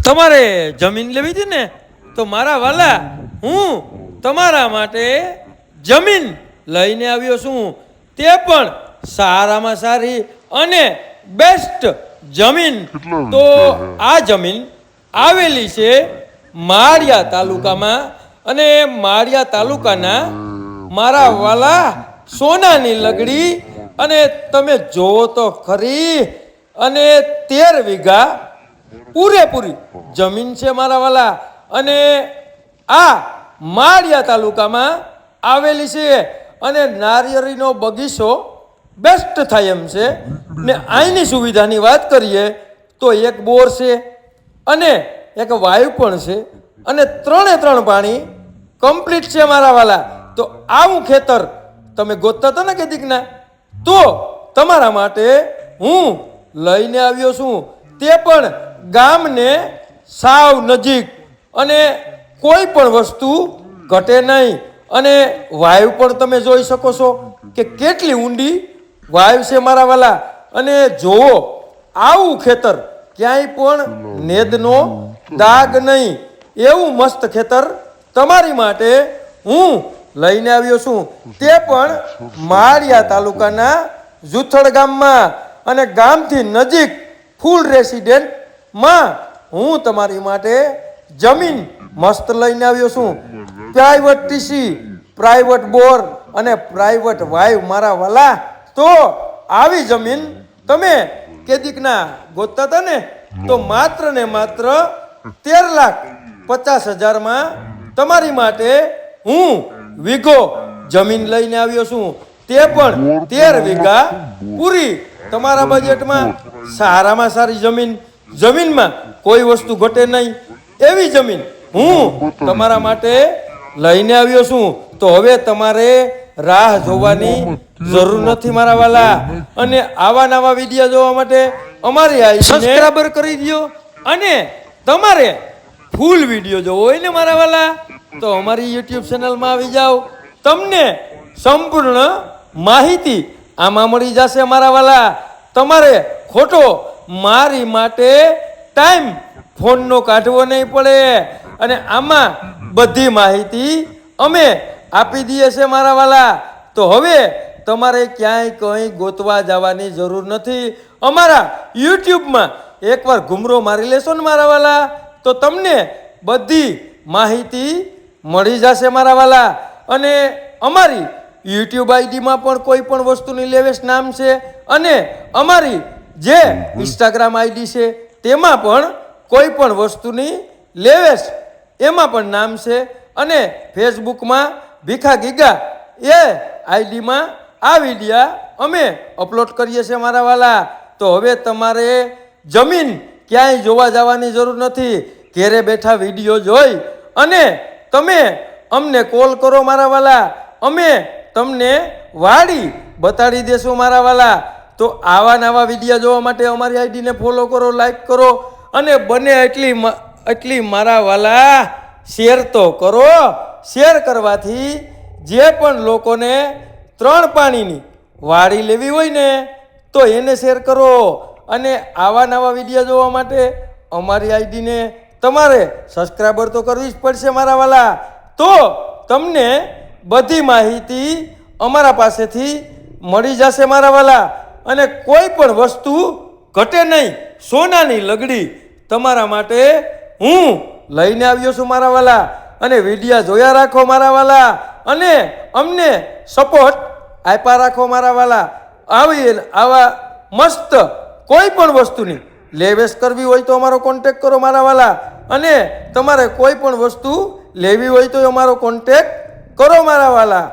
તમારે જમીન લેવી હતી ને, તો મારા વાલા હું તમારા માટે જમીન લઈને આવ્યો છું, તે પણ સારામાં સારી અને બેસ્ટ જમીન. તો આ જમીન આવેલી છે માળિયા તાલુકામાં, અને માળિયા તાલુકાના મારા વાલા સોનાની લગડી, અને તમે જોવો તો ખરી, અને 13 વીઘા પૂરેપૂરી જમીન છે મારા વાલા. અને આ માળિયા તાલુકામાં આવેલી છે, અને નારિયેળીનો બગીચો બેસ્ટ થાય એમ છે. ને અહીંની સુવિધાની વાત કરીએ તો એક બોર છે, અને એક વાયુ પણ છે, અને 3 પાણી કમ્પ્લીટ છે મારા વાલા. તો આવું ખેતર તમે ગોતતા હતા ને કે દીકના, તો તમારા માટે હું લઈને આવ્યો છું, તે પણ ગામને સાવ નજીક, અને કોઈ પણ વસ્તુ ઘટે નહીં. અને વાયુ પણ તમે જોઈ શકો છો કે કેટલી ઊંડી વાયુ છે મારા વાલા. અને જોવો, આવું ખેતર ક્યાંય પણ નેદનો દાગ નહીં, એવું મસ્ત ખેતર તમારી માટે હું લઈને આવ્યો છું, તે પણ માળિયા તાલુકાના જુથડ ગામમાં, અને ગામથી નજીક ફૂલ રેસિડેન્ટમાં હું તમારી માટે જમીન મસ્ત લઈને આવ્યો છું. પ્રાઇવેટ ટીસી, પ્રાઇવેટ બોર અને પ્રાઇવેટ વાયુ મારા વાલા. તો આવી જમીન તમે કેદીકના ગોતતા હતા ને, તો માત્ર ને માત્ર 13,50,000 તમારી માટે હું વીઘો જમીન લઈને આવ્યો છું, તે પણ 13 વીઘા પૂરી તમારા બજેટમાં. સારામાં સારી જમીન, જમીનમાં કોઈ વસ્તુ ઘટે નહીં એવી જમીન હું તમારા માટે લઈને આવ્યો છું. તો હવે તમારે રાહ જોવાની જરૂર નથી મારા વાલા. અને આવા નવા વિડીયો જોવા માટે અમારી આ સબસ્ક્રાઇબર કરી દો. અને તમારે ફૂલ વિડીયો જોવો હોય ને મારા વાલા, તો અમારી યુટ્યુબ ચેનલમાં આવી જાઓ, તમને સંપૂર્ણ માહિતી આમાં મળી જશે મારા વાલા. તમારે ખોટો મારી માટે ટાઈમ ફોનનો કાઢવો નહીં પડે, અને આમાં બધી માહિતી અમે આપી દઈએ છે મારા વાલા. તો હવે તમારે ક્યાંય કંઈ ગોતવા જવાની જરૂર નથી. અમારા યુટ્યુબમાં એકવાર ઘૂમરો મારી લેશો ને મારા વાલા, તો તમને બધી માહિતી મળી જશે મારા વાલા. અને અમારી યુટ્યુબ આઈડીમાં પણ કોઈ પણ વસ્તુની લેવેશ નામ છે, અને અમારી જે ઇન્સ્ટાગ્રામ આઈડી છે તેમાં પણ કોઈ પણ વસ્તુની લેવેશ એમાં પણ નામ છે, અને ફેસબુકમાં ભીખા ગીગા એ આઈડીમાં આ વિડીયા અમે અપલોડ કરીએ છીએ મારા વાલા. તો હવે તમારે જમીન ક્યાંય જોવા જવાની જરૂર નથી. ઘેરે બેઠા વિડીયો જોઈ અને તમે અમને કોલ કરો મારા વાલા, અમે તમને વાડી બતાડી દેશું મારા વાલા. તો આવા નવા વિડીયો જોવા માટે અમારી આઈડીને ફોલો કરો, લાઈક કરો, અને બને એટલી મારા વાલા શેર તો કરો. શેર કરવાથી જે પણ લોકોને 3 પાણીની વાડી લેવી હોય ને, તો એને શેર કરો. અને આવા નવા વિડીયો જોવા માટે અમારી આઈડીને તમારે સબસ્ક્રાઈબર તો કરવી જ પડશે મારા વાલા. તો તમને બધી માહિતી અમારા પાસેથી મળી જશે મારા વાલા. અને કોઈ પણ વસ્તુ ઘટે નહીં, સોનાની લગડી તમારા માટે હું લઈને આવ્યો છું મારા વાલા. અને વિડીયા જોયા રાખો મારા વાલા, અને અમને સપોર્ટ આપ્યા રાખો મારા વાલા. આવા મસ્ત કોઈ પણ વસ્તુની લેવેશ કરવી હોય તો અમારો કોન્ટેક કરો મારા વાલા. અને તમારે કોઈ પણ વસ્તુ લેવી હોય તો અમારો કોન્ટેક કરો મારા વાલા.